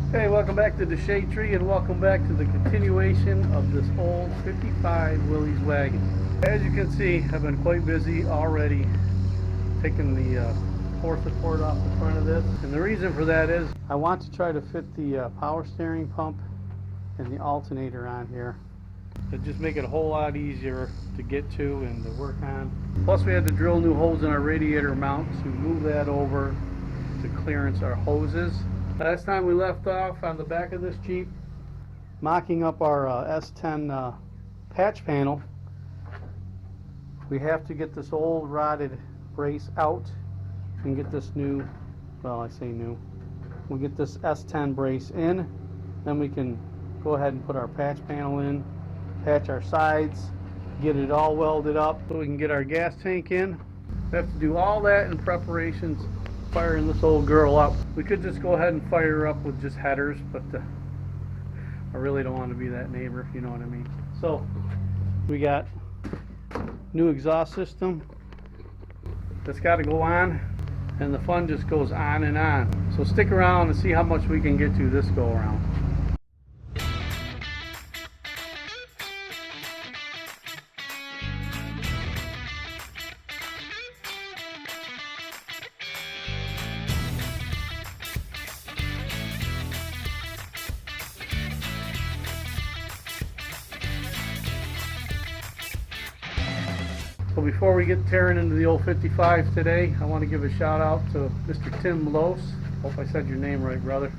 Hey, welcome back to the Shade Tree and welcome back to the continuation of this old 55 Willys wagon. As you can see, I've been quite busy already taking the floor support off the front of this. And the reason for that is I want to try to fit the power steering pump and the alternator on here to just make it a whole lot easier to get to and to work on. Plus we had to drill new holes in our radiator mount to move that over to clearance our hoses. Last time we left off on the back of this Jeep, mocking up our S10 patch panel. We have to get this old rotted brace out and get this new, well, I say new, we'll get this S10 brace in, then we can go ahead and put our patch panel in, patch our sides, get it all welded up so we can get our gas tank in. We have to do all that in preparations firing this old girl up. We could just go ahead and fire her up with just headers, but I really don't want to be that neighbor, if you know what I mean. So we got new exhaust system that's got to go on, and the fun just goes on and on. So stick around and see how much we can get to this go around. So before we get tearing into the old 55 today, I want to give a shout out to Mr. Tim Los. Hope I said your name right, brother.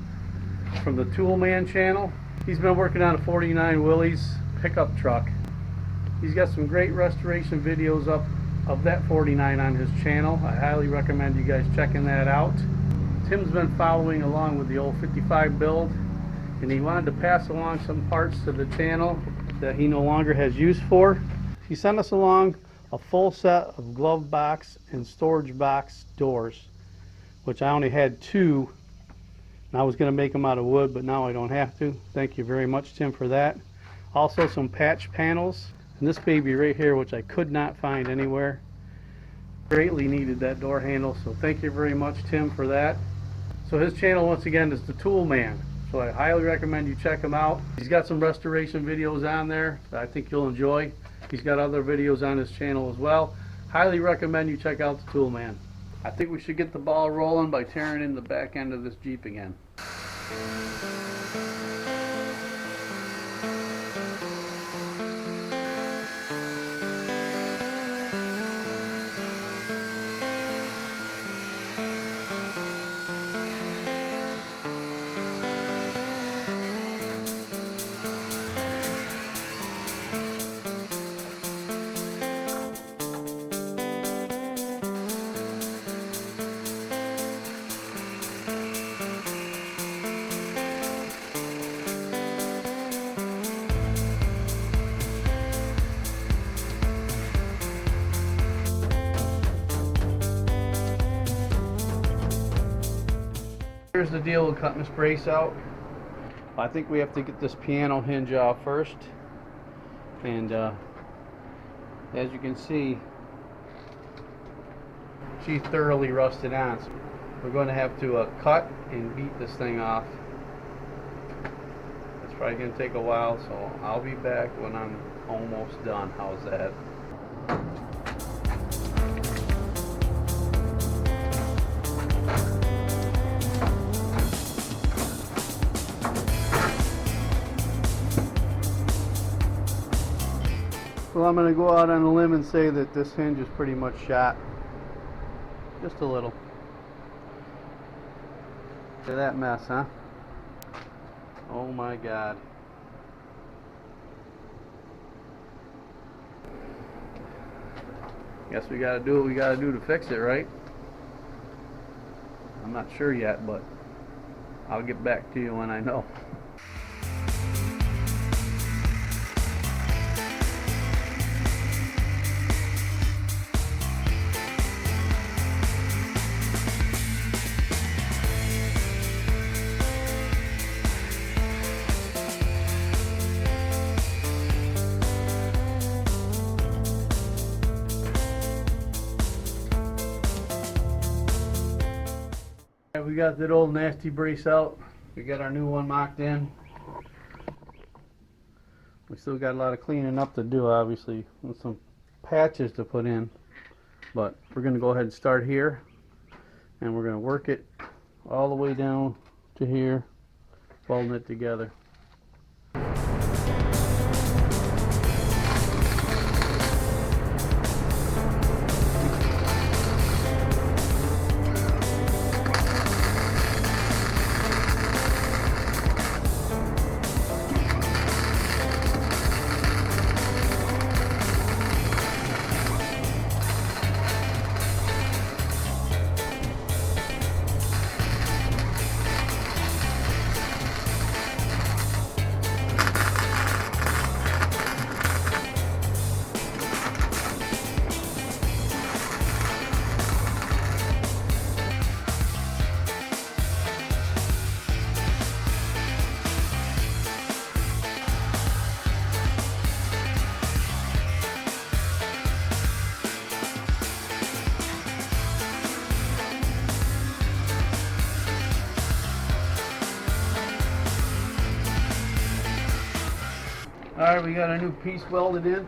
From the Toolman channel. He's been working on a 49 Willys pickup truck. He's got some great restoration videos up of that 49 on his channel. I highly recommend you guys checking that out. Tim's been following along with the old 55 build, and he wanted to pass along some parts to the channel that he no longer has use for. He sent us along a full set of glove box and storage box doors, which I only had two, and I was going to make them out of wood, but now I don't have to. Thank you very much, Tim, for that. Also some patch panels, and this baby right here, which I could not find anywhere. Greatly needed that door handle, so thank you very much, Tim, for that. So his channel, once again, is the Toolman, so I highly recommend you check him out. He's got some restoration videos on there that I think you'll enjoy. He's got other videos on his channel as well. Highly recommend you check out the Toolman. I think we should get the ball rolling by tearing in the back end of this Jeep again. Here's the deal with cutting this brace out. I think we have to get this piano hinge off first, and as you can see, she's thoroughly rusted on, so we're going to have to cut and beat this thing off. It's probably going to take a while, so I'll be back when I'm almost done. How's that? Well, I'm going to go out on a limb and say that this hinge is pretty much shot. Just a little. Look at that mess, huh? Oh my God. Guess we got to do what we got to do to fix it, right? I'm not sure yet, but I'll get back to you when I know. We got that old nasty brace out. We got our new one mocked in. We still got a lot of cleaning up to do, obviously, and some patches to put in. But we're going to go ahead and start here, and we're going to work it all the way down to here, welding it together. Alright, we got a new piece welded in.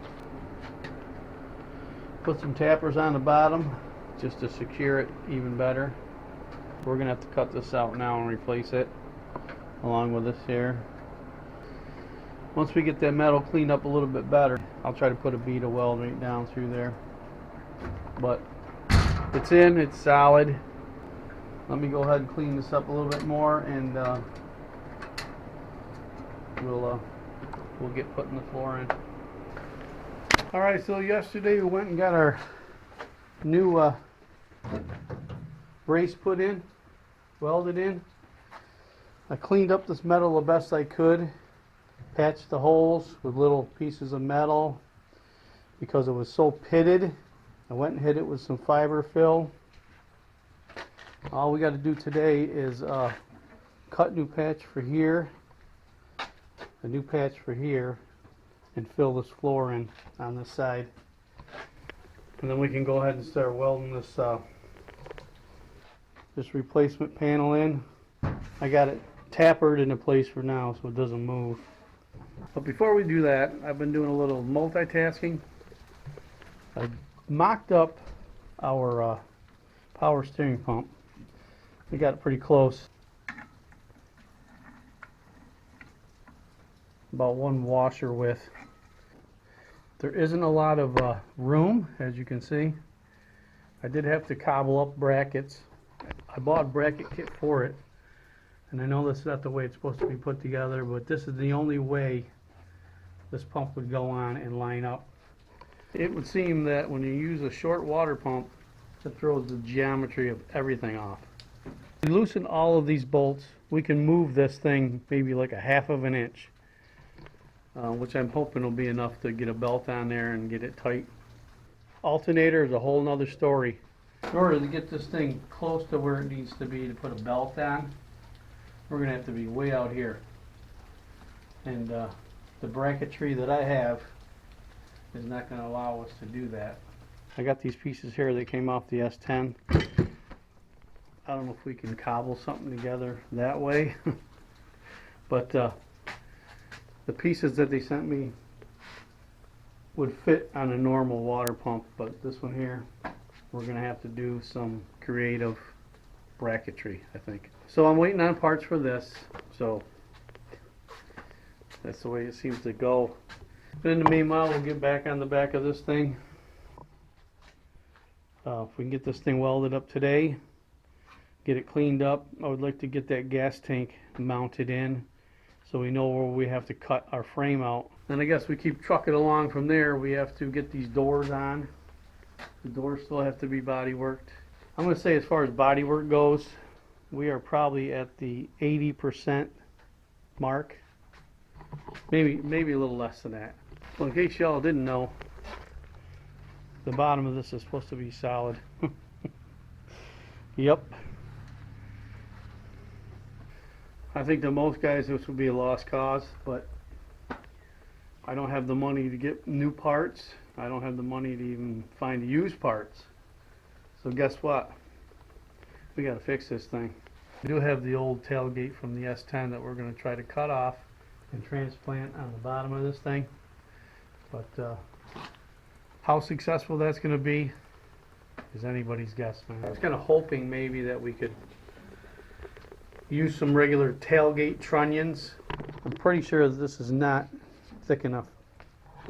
Put some tappers on the bottom just to secure it even better. We're going to have to cut this out now and replace it along with this here. Once we get that metal cleaned up a little bit better, I'll try to put a bead of weld right down through there. But it's in, it's solid. Let me go ahead and clean this up a little bit more, and we'll get putting the floor in. Alright, so yesterday we went and got our new brace put in, welded in. I cleaned up this metal the best I could, patched the holes with little pieces of metal because it was so pitted. I went and hit it with some fiber fill. All we got to do today is cut new patch for here, a new patch for here, and fill this floor in on this side, and then we can go ahead and start welding this this replacement panel in. I got it tapered into place for now so it doesn't move. But before we do that, I've been doing a little multitasking. I mocked up our power steering pump. We got it pretty close. About one washer width. There isn't a lot of room, as you can see. I did have to cobble up brackets. I bought a bracket kit for it, and I know this is not the way it's supposed to be put together, but this is the only way this pump would go on and line up. It would seem that when you use a short water pump, it throws the geometry of everything off. If we loosen all of these bolts, we can move this thing maybe like a half of an inch. Which I'm hoping will be enough to get a belt on there and get it tight. Alternator is a whole nother story. In order to get this thing close to where it needs to be to put a belt on, we're going to have to be way out here. And the bracketry that I have is not going to allow us to do that. I got these pieces here that came off the S10. I don't know if we can cobble something together that way. But the pieces that they sent me would fit on a normal water pump, but this one here, we're going to have to do some creative bracketry, I think. So I'm waiting on parts for this, so that's the way it seems to go. But in the meanwhile, we'll get back on the back of this thing. If we can get this thing welded up today, get it cleaned up, I would like to get that gas tank mounted in, so we know where we have to cut our frame out. Then I guess we keep trucking along from there. We have to get these doors on. The doors still have to be body worked. I'm going to say as far as body work goes, we are probably at the 80% mark. Maybe a little less than that. Well, in case y'all didn't know, the bottom of this is supposed to be solid. Yep. I think to most guys this would be a lost cause, but I don't have the money to get new parts. I don't have the money to even find used parts. So guess what? We got to fix this thing. We do have the old tailgate from the S10 that we're going to try to cut off and transplant on the bottom of this thing. But how successful that's going to be is anybody's guess, man. I was kind of hoping maybe that we could use some regular tailgate trunnions. I'm pretty sure this is not thick enough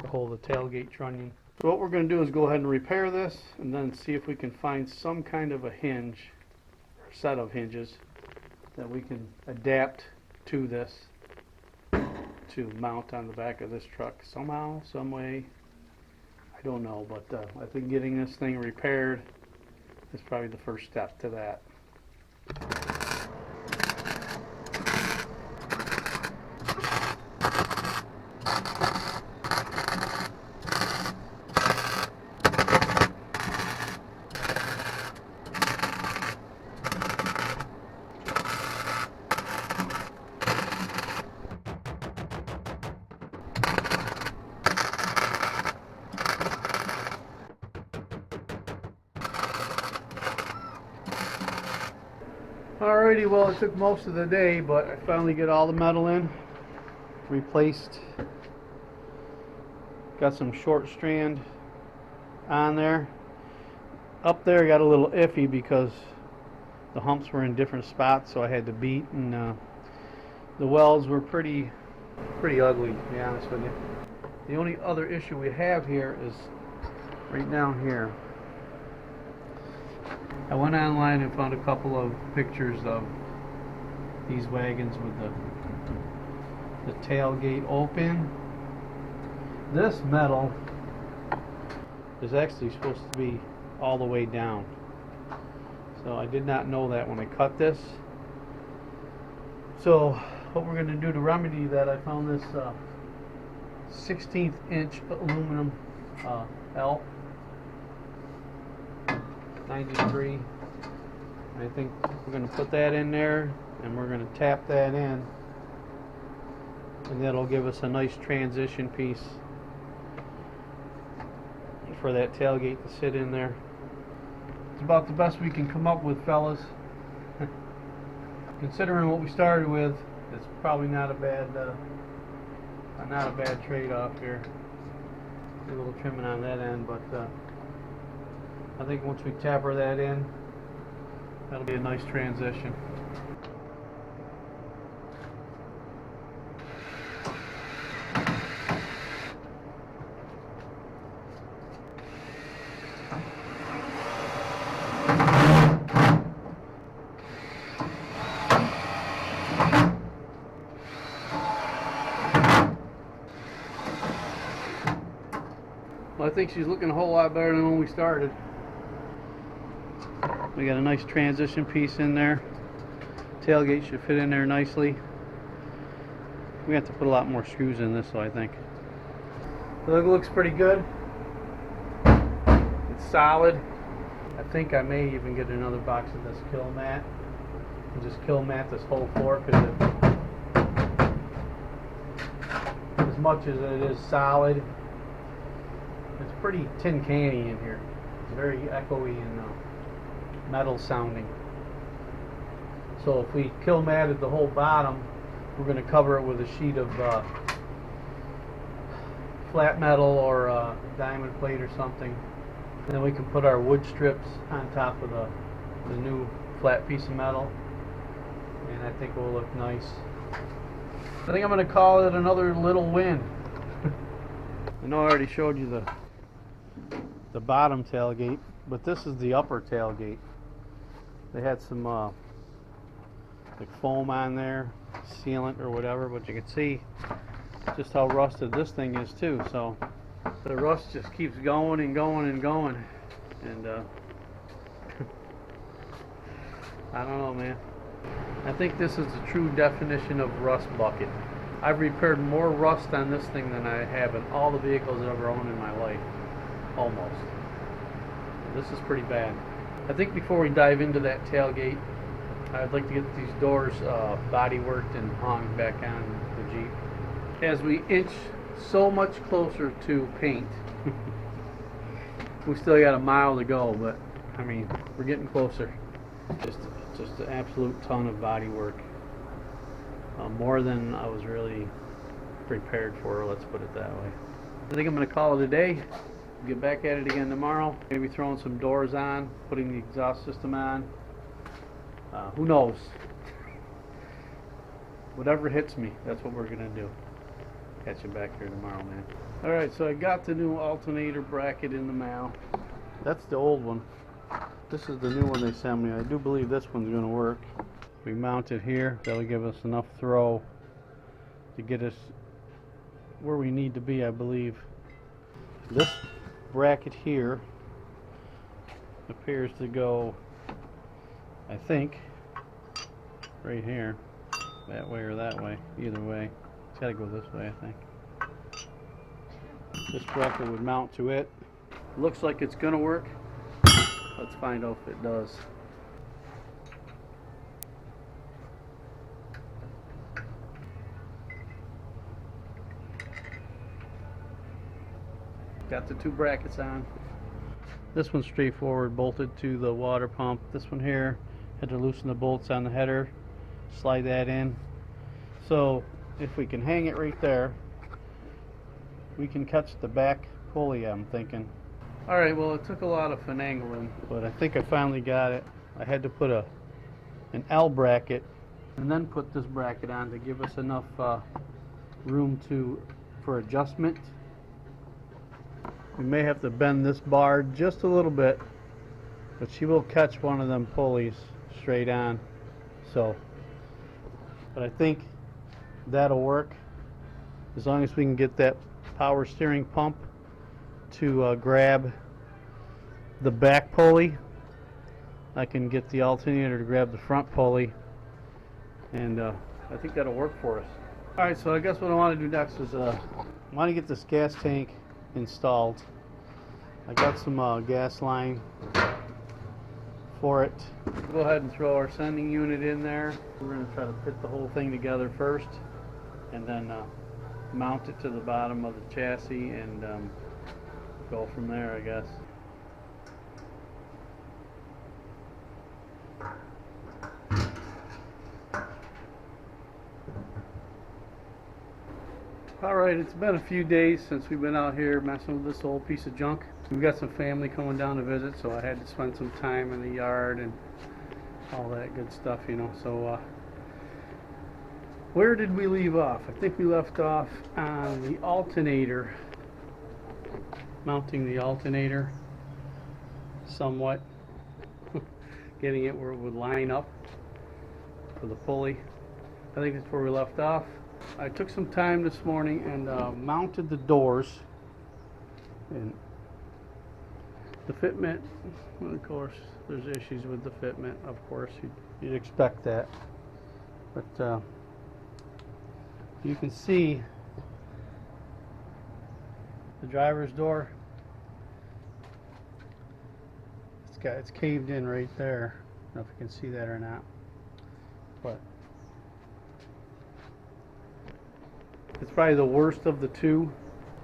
to hold a tailgate trunnion. So what we're going to do is go ahead and repair this and then see if we can find some kind of a hinge or set of hinges that we can adapt to this to mount on the back of this truck somehow, some way. I don't know, but I think getting this thing repaired is probably the first step to that. Alrighty, well, it took most of the day, but I finally get all the metal in, replaced, got some short strand on there. Up there got a little iffy because the humps were in different spots, so I had to beat, and the welds were pretty ugly, to be honest with you. The only other issue we have here is right down here. I went online and found a couple of pictures of these wagons with the tailgate open. This metal is actually supposed to be all the way down. So I did not know that when I cut this. So what we're going to do to remedy that, I found this 16th inch aluminum L 93. I think we're going to put that in there and we're going to tap that in, and that'll give us a nice transition piece for that tailgate to sit in there. It's about the best we can come up with, fellas. Considering what we started with, it's probably not a bad trade-off here. A little trimming on that end, but I think once we taper that in, that'll be a nice transition. Well, I think she's looking a whole lot better than when we started. We got a nice transition piece in there. Tailgate should fit in there nicely. We have to put a lot more screws in this, so I think. The look looks pretty good. It's solid. I think I may even get another box of this kill mat and just kill mat this whole floor, because as much as it is solid, it's pretty tin canny in here. It's very echoey and metal sounding. So if we kill matted the whole bottom, we're going to cover it with a sheet of flat metal or diamond plate or something, and then we can put our wood strips on top of the new flat piece of metal, and I think it will look nice. I think I'm going to call it another little win. I know I already showed you the bottom tailgate, but this is the upper tailgate. They had some like foam on there, sealant or whatever, but you can see just how rusted this thing is too. So the rust just keeps going and going and going, and I don't know, man. I think this is the true definition of rust bucket. I've repaired more rust on this thing than I have in all the vehicles I've ever owned in my life, almost. This is pretty bad. I think before we dive into that tailgate, I'd like to get these doors body worked and hung back on the Jeep. As we inch so much closer to paint, we still got a mile to go, but I mean, we're getting closer. Just an absolute ton of body work. More than I was really prepared for, let's put it that way. I think I'm going to call it a day. Get back at it again tomorrow. Maybe throwing some doors on, putting the exhaust system on. Who knows? Whatever hits me, that's what we're going to do. Catch you back here tomorrow, man. Alright, so I got the new alternator bracket in the mail. That's the old one. This is the new one they sent me. I do believe this one's going to work. We mount it here. That'll give us enough throw to get us where we need to be, I believe. This bracket here appears to go, I think, right here. That way or that way. Either way. It's got to go this way, I think. This bracket would mount to it. Looks like it's going to work. Let's find out if it does. Got the two brackets on. This one's straightforward, bolted to the water pump. This one here, had to loosen the bolts on the header, slide that in. So if we can hang it right there, we can catch the back pulley, I'm thinking. Alright, well, it took a lot of finagling, but I think I finally got it. I had to put an L bracket and then put this bracket on to give us enough room for adjustment. We may have to bend this bar just a little bit, but she will catch one of them pulleys straight on. So, but I think that'll work as long as we can get that power steering pump to grab the back pulley. I can get the alternator to grab the front pulley, and I think that'll work for us. Alright, so I guess what I want to do next is I want to get this gas tank installed. I got some gas line for it. Go ahead and throw our sending unit in there. We're going to try to fit the whole thing together first, and then mount it to the bottom of the chassis and go from there, I guess. Alright, it's been a few days since we've been out here messing with this old piece of junk. We've got some family coming down to visit, so I had to spend some time in the yard and all that good stuff, you know. So where did we leave off? I think we left off on the alternator, mounting the alternator somewhat, getting it where it would line up for the pulley. I think that's where we left off. I took some time this morning and mounted the doors, and the fitment, well, of course there's issues with the fitment, of course you'd expect that, but you can see the driver's door, it's caved in right there. I don't know if you can see that or not, but it's probably the worst of the two.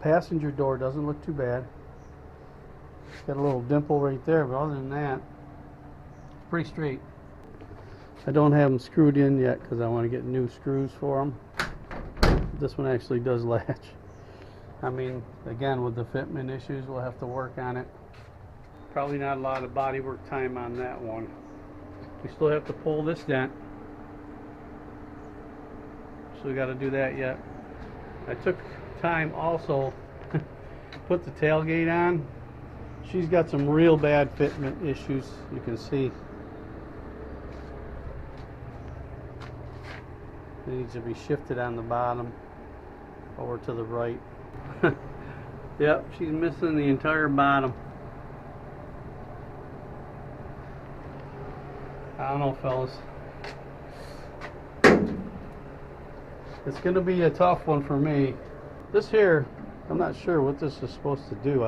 Passenger door doesn't look too bad. It's got a little dimple right there, but other than that, it's pretty straight. I don't have them screwed in yet because I want to get new screws for them. This one actually does latch. I mean, again, with the fitment issues, we'll have to work on it. Probably not a lot of bodywork time on that one. We still have to pull this dent, so we got to do that yet. I took time also to put the tailgate on. She's got some real bad fitment issues, you can see. It needs to be shifted on the bottom over to the right. Yep, she's missing the entire bottom. I don't know, fellas. It's going to be a tough one for me. This here, I'm not sure what this is supposed to do.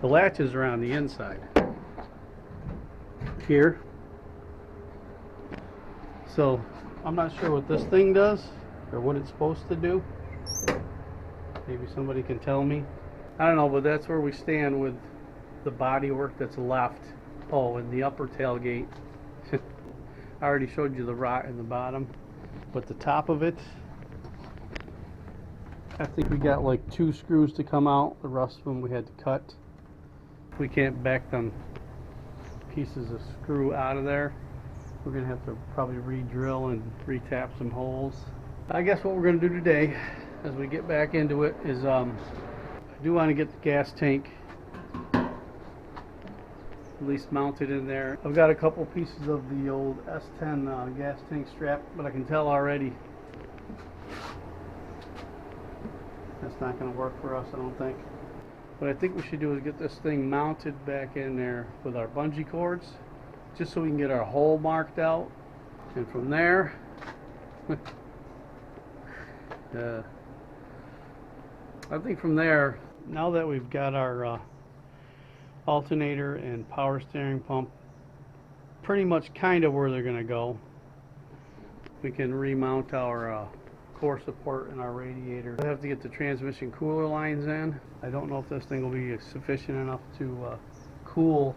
The latches are on the inside here, so I'm not sure what this thing does or what it's supposed to do. Maybe somebody can tell me. I don't know, but that's where we stand with the body work that's left. Oh, and the upper tailgate. I already showed you the rot in the bottom, but the top of it, I think we got like 2 screws to come out. The rest of them we had to cut. We can't back them pieces of screw out of there. We're gonna have to probably re-drill and re-tap some holes. I guess what we're gonna do today, as we get back into it, is I do want to get the gas tank at least mounted in there. I've got a couple pieces of the old S10 gas tank strap, but I can tell already that's not going to work for us, I don't think. What I think we should do is get this thing mounted back in there with our bungee cords, just so we can get our hole marked out, and from there I think from there, now that we've got our alternator and power steering pump pretty much kind of where they're going to go, we can remount our core support and our radiator. I have to get the transmission cooler lines in. I don't know if this thing will be sufficient enough to cool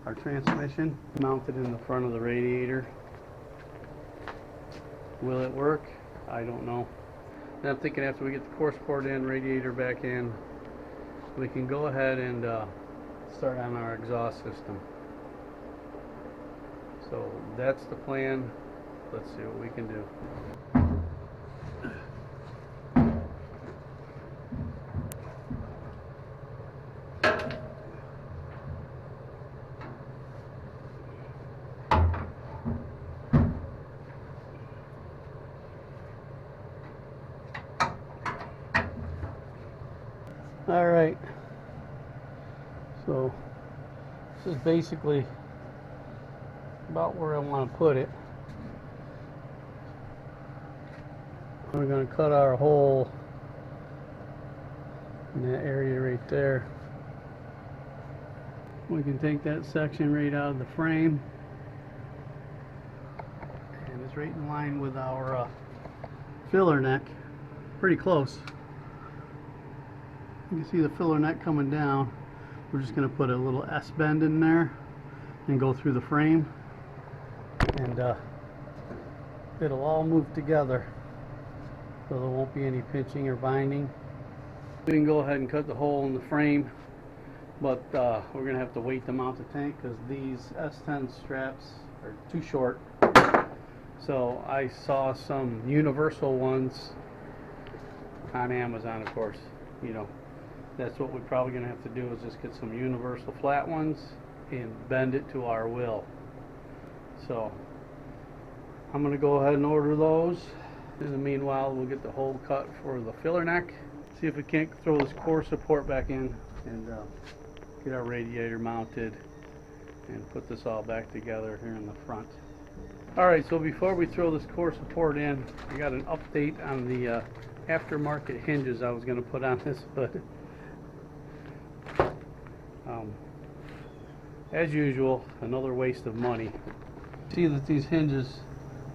our transmission. Mounted in the front of the radiator. Will it work? I don't know. And I'm thinking after we get the core support in, radiator back in, we can go ahead and start on our exhaust system. So that's the plan. Let's see what we can do. All right, so this is basically about where I want to put it. We're going to cut our hole in that area right there. We can take that section right out of the frame, and it's right in line with our filler neck, pretty close. You can see the filler neck coming down. We're just going to put a little S bend in there and go through the frame, and it'll all move together, so there won't be any pinching or binding. We can go ahead and cut the hole in the frame, but we're going to have to wait to mount the tank because these S10 straps are too short. So I saw some universal ones on Amazon, of course. You know, that's what we're probably going to have to do, is just get some universal flat ones and bend it to our will. So I'm going to go ahead and order those. In the meanwhile, we'll get the hole cut for the filler neck, see if we can't throw this core support back in, and get our radiator mounted and put this all back together here in the front. Alright, so before we throw this core support in, I got an update on the aftermarket hinges I was going to put on this hood. As usual, another waste of money. See that these hinges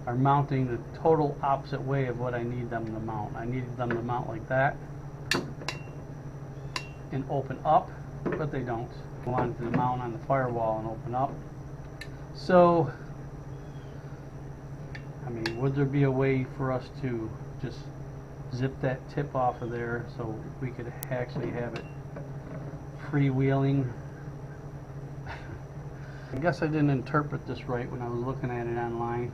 are mounting the total opposite way of what I need them to mount. I needed them to mount like that and open up, but they don't. I wanted to mount on the firewall and open up. So, I mean, would there be a way for us to just zip that tip off of there so we could actually have it freewheeling? I guess I didn't interpret this right when I was looking at it online.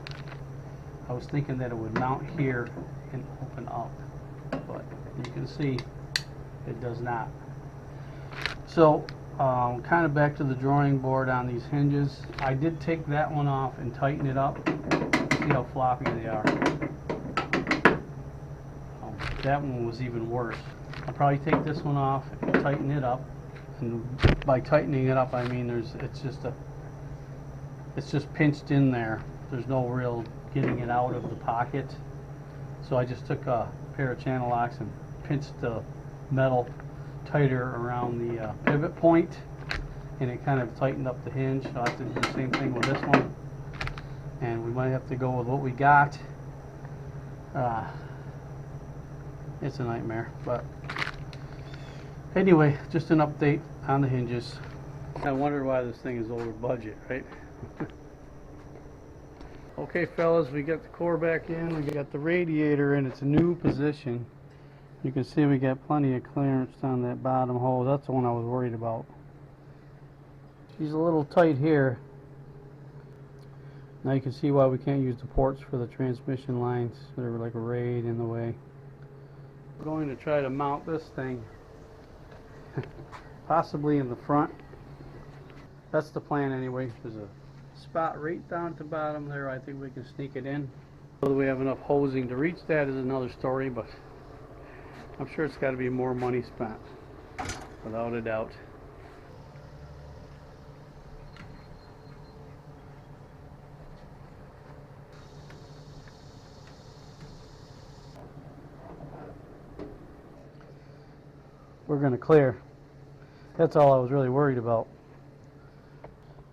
I was thinking that it would mount here and open up, but you can see it does not. So kind of back to the drawing board on these hinges. I did take that one off and tighten it up. See how floppy they are. That one was even worse. I'll probably take this one off and tighten it up, and by tightening it up I mean it's just pinched in there. There's no real getting it out of the pocket. So I just took a pair of channel locks and pinched the metal tighter around the pivot point, and it kind of tightened up the hinge. So I have to do the same thing with this one, and we might have to go with what we got. It's a nightmare, but anyway, just an update on the hinges. I wonder why this thing is over budget, right? Okay fellas, we got the core back in, we got the radiator in its new position. You can see we got plenty of clearance on that bottom hole. That's the one I was worried about. She's a little tight here. Now you can see why we can't use the ports for the transmission lines. They're like right in the way. We're going to try to mount this thing possibly in the front. That's the plan anyway. There's a spot right down at the bottom there. I think we can sneak it in. Whether we have enough hosing to reach that is another story, but I'm sure it's got to be more money spent, without a doubt. We're going to clear. That's all I was really worried about.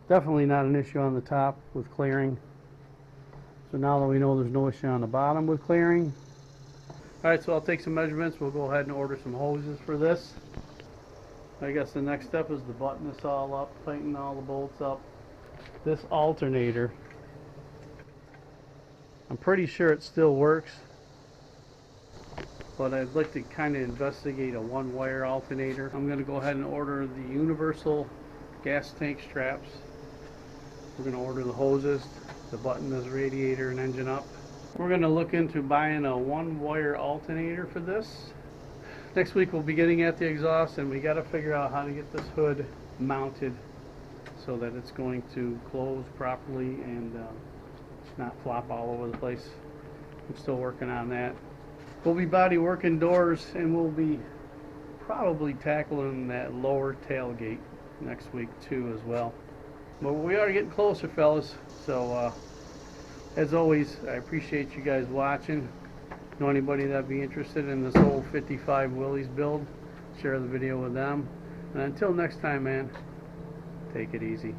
Definitely not an issue on the top with clearing. So now that we know there's no issue on the bottom with clearing. Alright, so I'll take some measurements. We'll go ahead and order some hoses for this. I guess the next step is to button this all up, tighten all the bolts up. This alternator, I'm pretty sure it still works, but I'd like to kind of investigate a one-wire alternator. I'm going to go ahead and order the universal gas tank straps. We're going to order the hoses to button this radiator and engine up. We're going to look into buying a one-wire alternator for this. Next week we'll be getting at the exhaust, and we got to figure out how to get this hood mounted so that it's going to close properly and not flop all over the place. I'm still working on that. We'll be body working doors, and we'll be probably tackling that lower tailgate next week too as well. But we are getting closer, fellas, so as always, I appreciate you guys watching. Know anybody that'd be interested in this old 55 Willys build, share the video with them. And until next time, man, take it easy.